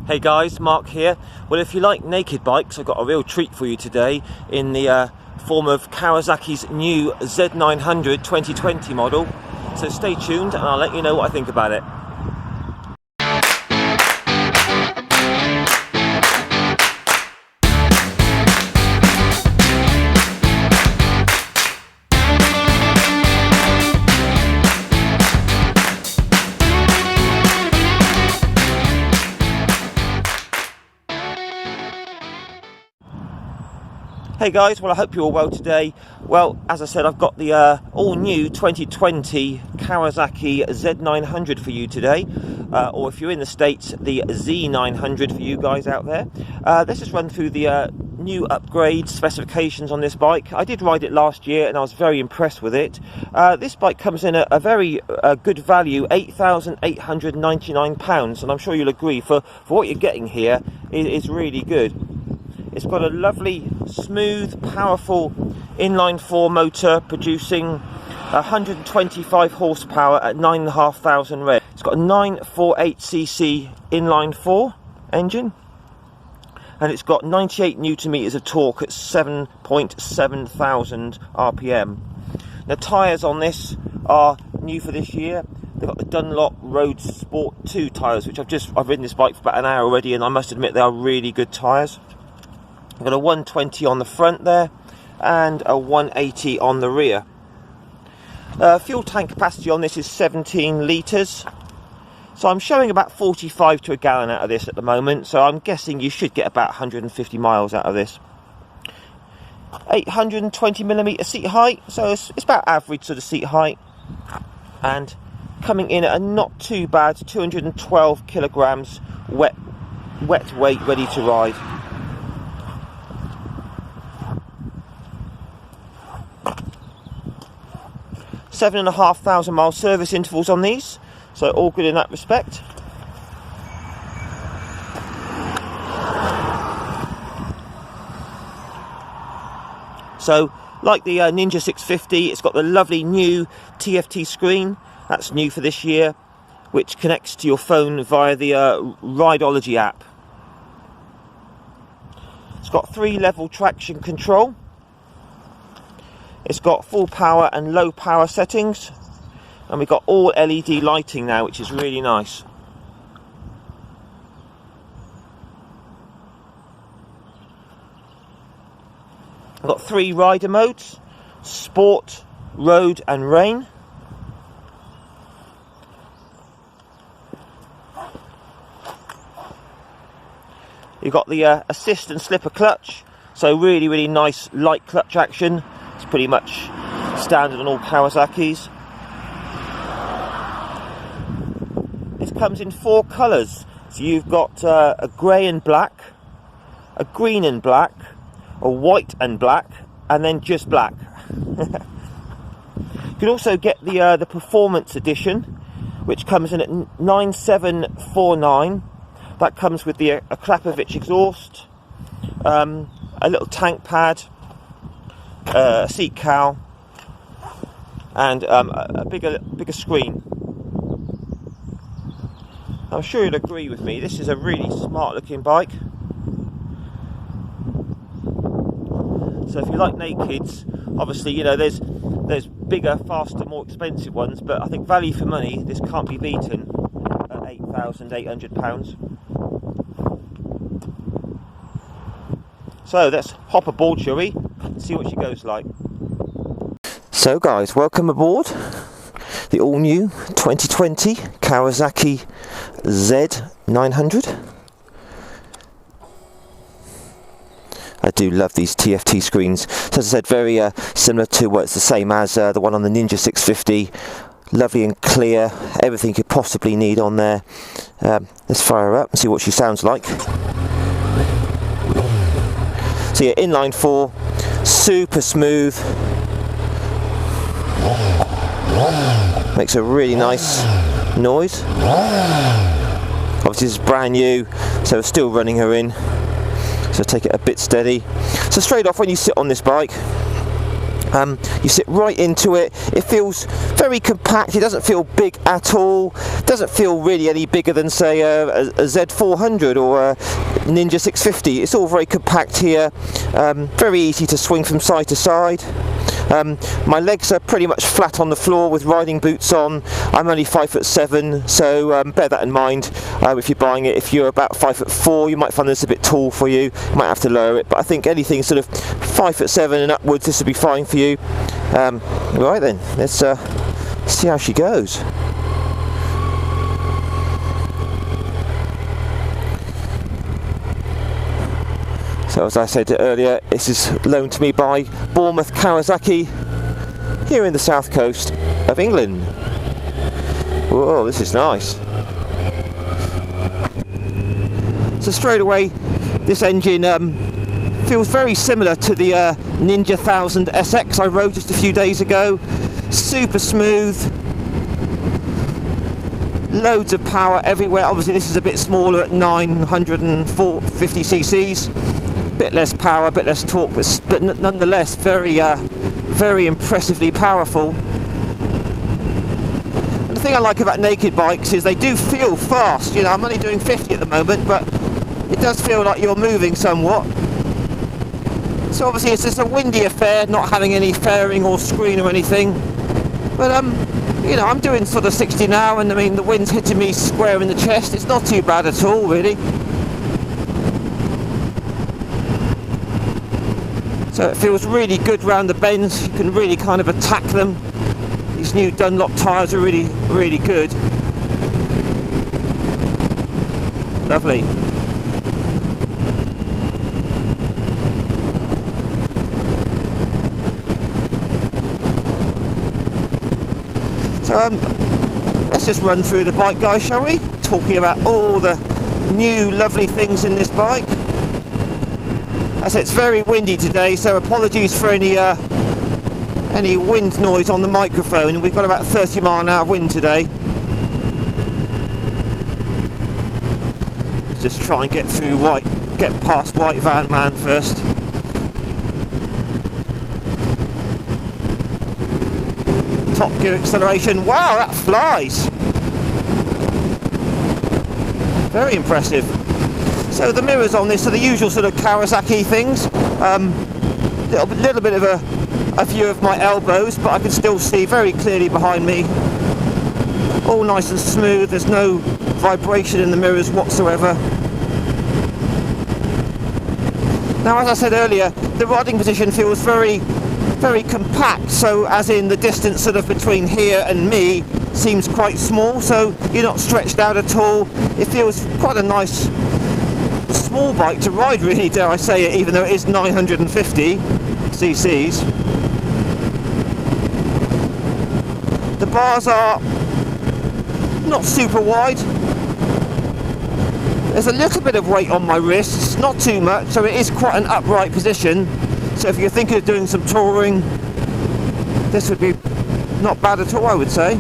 Hey guys, Mark here. Well, if you like naked bikes, I've got a real treat for you today in the form of Kawasaki's new Z900 2020 model. So stay tuned and I'll let you know what I think about it. Hey guys, well I hope you're all well today. Well, as I said, I've got the all-new 2020 Kawasaki Z900 for you today. Or if you're in the States, the Z900 for you guys out there. Let's just run through the new upgrade specifications on this bike. I did ride it last year and I was very impressed with it. This bike comes in a very good value, £8,899, and I'm sure you'll agree for what you're getting here is really good. It's got a lovely, smooth, powerful inline-4 motor producing 125 horsepower at 9,500 revs. It's got a 948cc inline-4 engine, and it's got 98 newton meters of torque at 7.7 thousand RPM. Now, tyres on this are new for this year. They've got the Dunlop Road Sport 2 tyres, which I've ridden this bike for about an hour already, and I must admit they are really good tyres. I've got a 120 on the front there and a 180 on the rear. Fuel tank capacity on this is 17 litres. So I'm showing about 45 to a gallon out of this at the moment. So I'm guessing you should get about 150 miles out of this. 820mm seat height. So it's about average sort of seat height. And coming in at a not too bad 212 kilograms wet weight ready to ride. 7,500 mile service intervals on these, so all good in that respect. So, like the Ninja 650, it's got the lovely new TFT screen. That's new for this year, which connects to your phone via the Rideology app. It's got 3-level traction control. It's got full power and low power settings, and we've got all LED lighting now, which is really nice. I've got 3 rider modes: Sport, Road and Rain. You've got the assist and slipper clutch, so really nice light clutch action. It's pretty much standard on all Kawasaki's. This comes in 4 colours. So you've got a grey and black, a green and black, a white and black, and then just black. You can also get the Performance Edition, which comes in at 9,749. That comes with a Klapovich exhaust, a little tank pad, a seat cowl, and a bigger screen. I'm sure you'll agree with me, this is a really smart looking bike. So if you like nakeds, obviously, you know, there's bigger, faster, more expensive ones, but I think value for money, this can't be beaten at £8,800. So let's hop aboard, shall we, and see what she goes like. So guys, welcome aboard the all-new 2020 Kawasaki Z900. I do love these TFT screens. So as I said, very similar to it's the same as the one on the Ninja 650. Lovely and clear, everything you could possibly need on there. Let's fire her up and see what she sounds like. So yeah, inline 4, super smooth. Makes a really nice noise. Obviously this is brand new, so we're still running her in. So take it a bit steady. So straight off, when you sit on this bike, You sit right into it. It feels very compact. It doesn't feel big at all. Doesn't feel really any bigger than, say, a Z900 or a Ninja 650. It's all very compact here. Very easy to swing from side to side. My legs are pretty much flat on the floor with riding boots on. I'm only 5'7", so bear that in mind if you're buying it. If you're about 5'4", you might find this a bit tall for you. You might have to lower it, but I think anything sort of 5'7" and upwards, this will be fine for you. Right then, let's see how she goes. So as I said earlier, this is loaned to me by Bournemouth Kawasaki here in the south coast of England. Whoa, this is nice. So straight away, this engine feels very similar to the Ninja 1000 SX I rode just a few days ago. Super smooth, loads of power everywhere. Obviously this is a bit smaller at 950 cc's. Bit less power, bit less torque, but nonetheless very impressively powerful. And the thing I like about naked bikes is they do feel fast. You know, I'm only doing 50 at the moment, but it does feel like you're moving somewhat. So obviously it's just a windy affair, not having any fairing or screen or anything. But you know, I'm doing sort of 60 now, and I mean the wind's hitting me square in the chest. It's not too bad at all, really. So it feels really good round the bends. You can really kind of attack them. These new Dunlop tyres are really, really good. Lovely. So let's just run through the bike, guys, shall we? Talking about all the new lovely things in this bike. As it's very windy today, so apologies for any wind noise on the microphone. We've got about 30 mile/hour wind today. Let's just try and get through get past White Van Man first. Top gear acceleration. Wow, that flies! Very impressive. So the mirrors on this are the usual sort of Kawasaki things. Little bit of a view of my elbows, but I can still see very clearly behind me. All nice and smooth. There's no vibration in the mirrors whatsoever. Now, as I said earlier, the riding position feels very, very compact. So, as in the distance sort of between here and me seems quite small. So you're not stretched out at all. It feels quite a nice small bike to ride, really, dare I say it, even though it is 950 cc's. The bars are not super wide. There's a little bit of weight on my wrists, not too much, so it is quite an upright position. So if you're thinking of doing some touring, this would be not bad at all, I would say.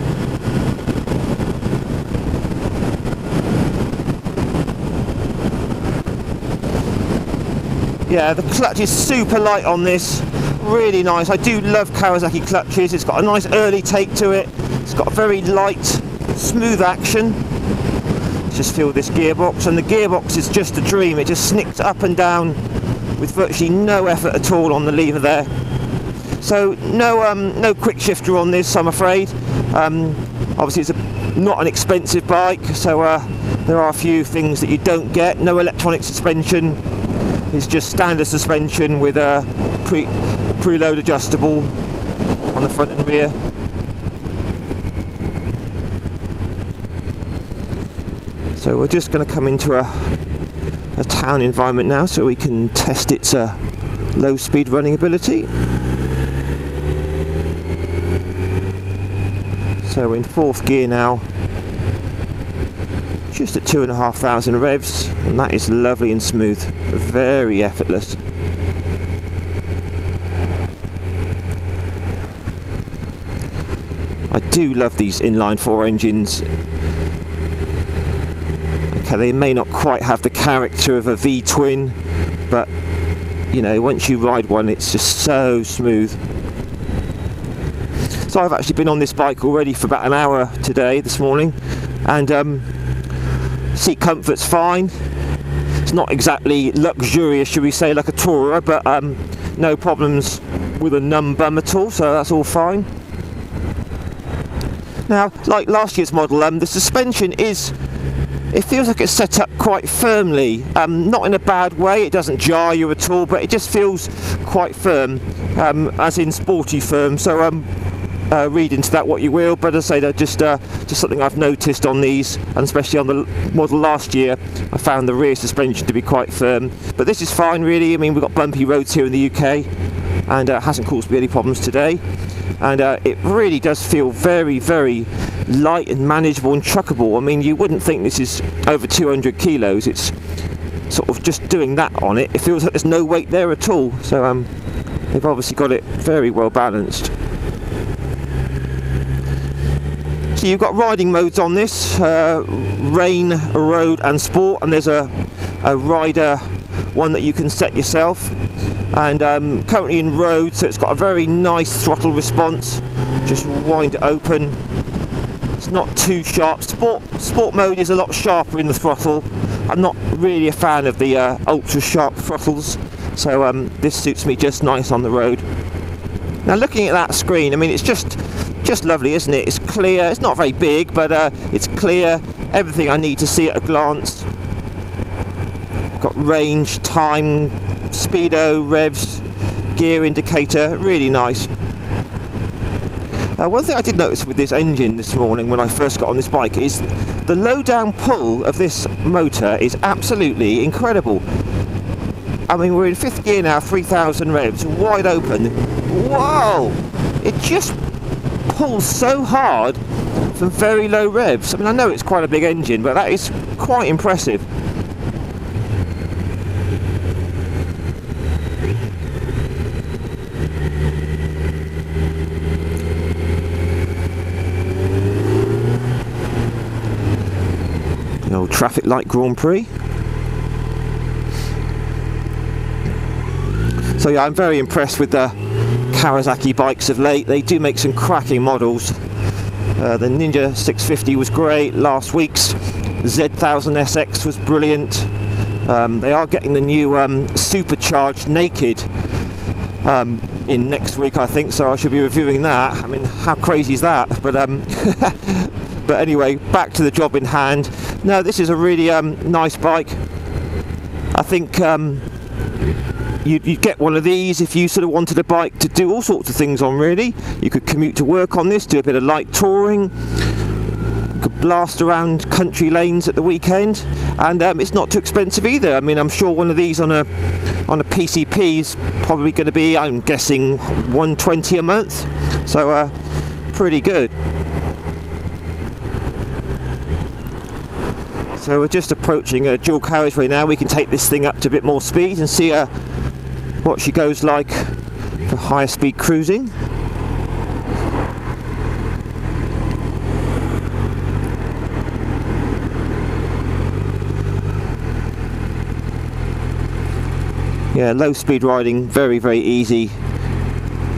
Yeah, the clutch is super light on this, really nice. I do love Kawasaki clutches. It's got a nice early take to it. It's got a very light, smooth action. Let's just feel this gearbox, and the gearbox is just a dream. It just snicks up and down with virtually no effort at all on the lever there. So no quick shifter on this, I'm afraid. Obviously it's not an expensive bike, so there are a few things that you don't get. No electronic suspension. It's just standard suspension with a preload adjustable on the front and rear. So we're just going to come into a town environment now so we can test its low speed running ability. So we're in 4th gear now, just at 2,500 revs, and that is lovely and smooth, very effortless. I do love these inline 4 engines. Okay, they may not quite have the character of a V-twin, but you know, once you ride one, it's just so smooth. So I've actually been on this bike already for about an hour this morning, and seat comfort's fine. It's not exactly luxurious, should we say, like a tourer, but no problems with a numb bum at all, so that's all fine. Now, like last year's model, the suspension it feels like it's set up quite firmly, not in a bad way. It doesn't jar you at all, but it just feels quite firm, as in sporty firm. So read into that what you will, but as I say, they're just something I've noticed on these, and especially on the model last year, I found the rear suspension to be quite firm. But this is fine, really. I mean, we've got bumpy roads here in the UK, and it hasn't caused me any problems today. And it really does feel very, very light and manageable and truckable. I mean, you wouldn't think this is over 200 kilos. It's sort of just doing that on it. It feels like there's no weight there at all. So they've obviously got it very well balanced. So you've got riding modes on this, rain, road and sport, and there's a rider one that you can set yourself. And currently in road, so it's got a very nice throttle response. Just wind it open. It's not too sharp. Sport mode is a lot sharper in the throttle. I'm not really a fan of the ultra sharp throttles, so this suits me just nice on the road. Now looking at that screen, I mean, it's just lovely, isn't it? It's clear. It's not very big, but it's clear. Everything I need to see at a glance. Got range, time, speedo, revs, gear indicator, really nice. One thing I did notice with this engine this morning when I first got on this bike is the low down pull of this motor is absolutely incredible. I mean, we're in 5th gear now, 3000 revs, wide open. Whoa! It just pulls so hard from very low revs. I mean, I know it's quite a big engine, but that is quite impressive. Old traffic light Grand Prix. So yeah, I'm very impressed with the Kawasaki bikes of late. They do make some cracking models. The Ninja 650 was great. Last week's Z1000 SX was brilliant. They are getting the new supercharged Naked in next week, I think, so I should be reviewing that. I mean, how crazy is that? But but anyway, back to the job in hand. No, this is a really nice bike. I think you'd get one of these if you sort of wanted a bike to do all sorts of things on, really. You could commute to work on this, do a bit of light touring, you could blast around country lanes at the weekend, and it's not too expensive either. I mean, I'm sure one of these on a PCP is probably going to be, I'm guessing, $120 a month, so pretty good. So we're just approaching a dual carriageway now. We can take this thing up to a bit more speed and see what she goes like for higher speed cruising. Yeah, low speed riding, very, very easy,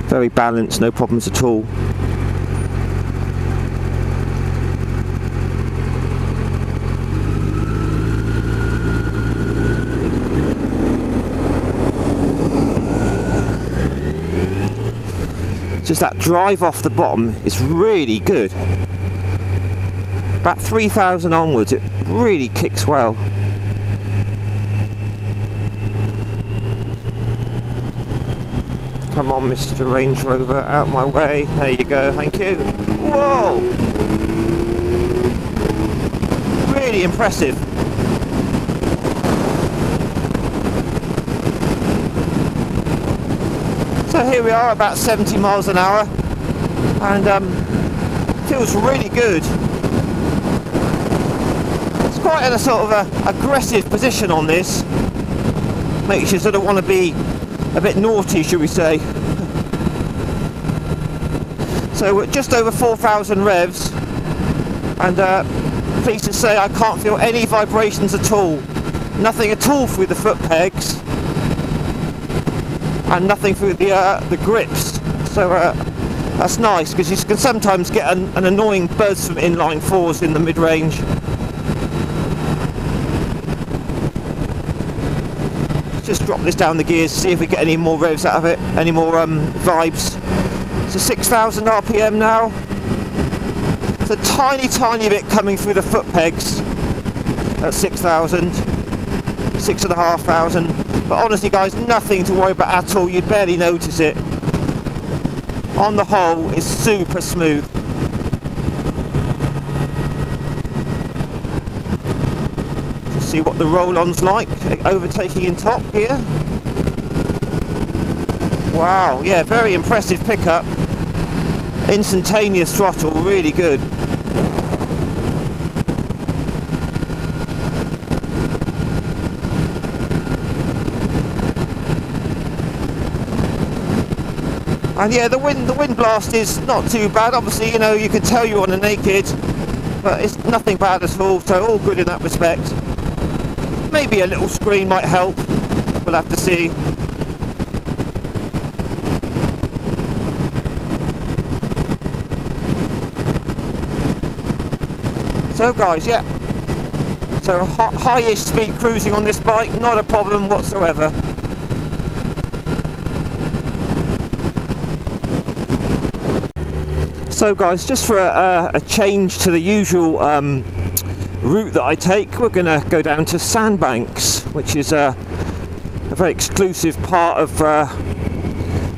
very balanced, no problems at all. Just that drive off the bottom is really good. About 3000 onwards, it really kicks well. Come on, Mr. Range Rover, out my way. There you go, thank you. Whoa! Really impressive. So here we are, about 70 miles an hour, and feels really good. It's quite in a sort of a aggressive position on this. Makes you sort of want to be a bit naughty, should we say. So we're just over 4,000 revs, and pleased to say I can't feel any vibrations at all. Nothing at all through the foot pegs, and nothing through the grips. So That's nice, because you can sometimes get an annoying buzz from inline fours in the mid-range. Just drop this down the gears, see if we get any more revs out of it, any more vibes. It's a 6,000 RPM now. It's a tiny bit coming through the foot pegs at 6,000, 6,500. But honestly guys, nothing to worry about at all, you'd barely notice it. On the whole, it's super smooth. Just see what the roll-on's like, overtaking in top here. Wow, yeah, very impressive pickup. Instantaneous throttle, really good. And yeah, the wind blast is not too bad. Obviously, you know, you can tell you're on a naked, but it's nothing bad at all, so all good in that respect. Maybe a little screen might help, we'll have to see. So guys, yeah, so high-ish speed cruising on this bike, not a problem whatsoever. So guys, just for a change to the usual route that I take, we're going to go down to Sandbanks, which is a very exclusive part of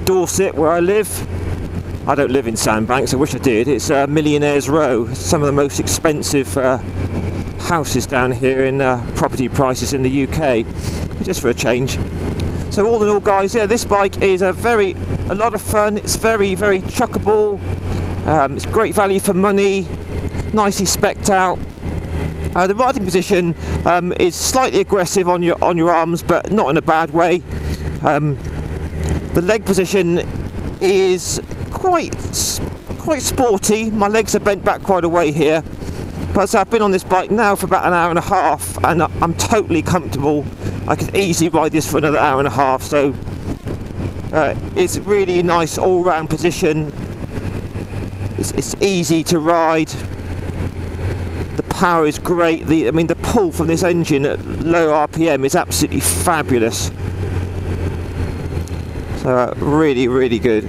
Dorset where I live. I don't live in Sandbanks, I wish I did. It's Millionaire's Row. It's some of the most expensive houses down here in property prices in the UK, just for a change. So all in all guys, yeah, this bike is a lot of fun. It's very chuckable. It's great value for money, nicely specced out. The riding position is slightly aggressive on your arms, but not in a bad way. The leg position is quite sporty. My legs are bent back quite a way here, but I've been on this bike now for about an hour and a half, and I'm totally comfortable. I could easily ride this for another hour and a half. So it's really nice all-round position. It's easy to ride. The power is great. I mean, the pull from this engine at low RPM is absolutely fabulous. So really good.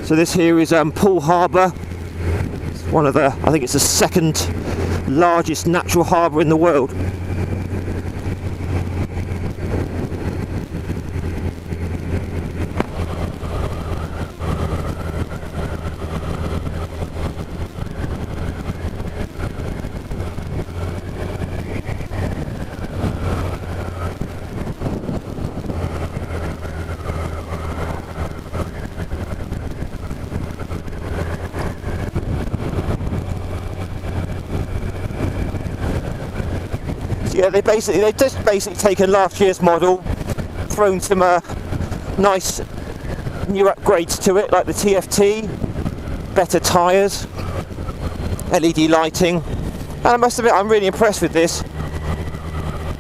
So this here is Poole Harbour. It's one of I think it's the second largest natural harbour in the world. Yeah, they've just basically taken last year's model, thrown some nice new upgrades to it, like the TFT, better tyres, LED lighting, and I must admit I'm really impressed with this.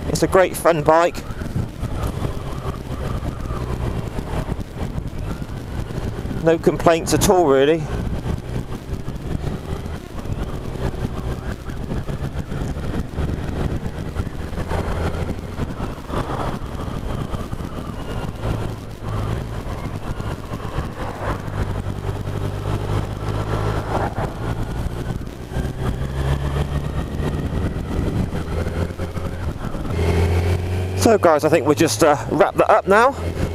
It's a great fun bike. No complaints at all, really. So guys, I think we'll just wrap that up now.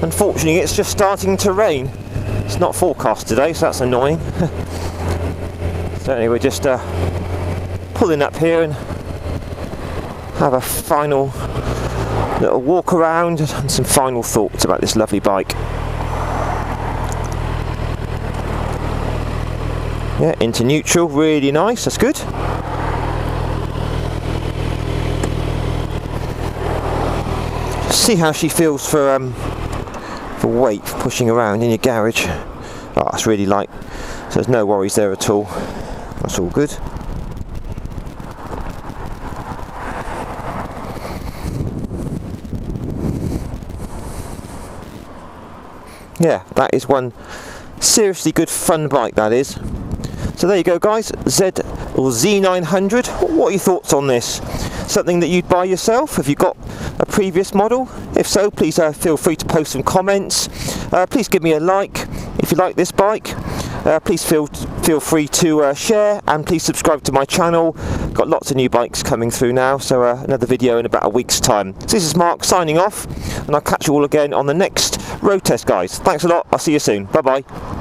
Unfortunately, it's just starting to rain. It's not forecast today, so that's annoying. So anyway, we're just pulling up here and have a final little walk around and some final thoughts about this lovely bike. Yeah, into neutral, really nice, that's good. See how she feels for weight, for pushing around in your garage. Oh, it's really light, so there's no worries there at all. That's all good. yeah, that is one seriously good fun bike, that is. So there you go, guys, Z900. What are your thoughts on this? Something that you'd buy yourself? Have you got a previous model? If so, please feel free to post some comments. Please give me a like if you like this bike. Please feel free to share, and please subscribe to my channel. Got lots of new bikes coming through now, so another video in about a week's time. So this is Mark signing off, and I'll catch you all again on the next road test, guys. Thanks a lot. I'll see you soon. Bye bye.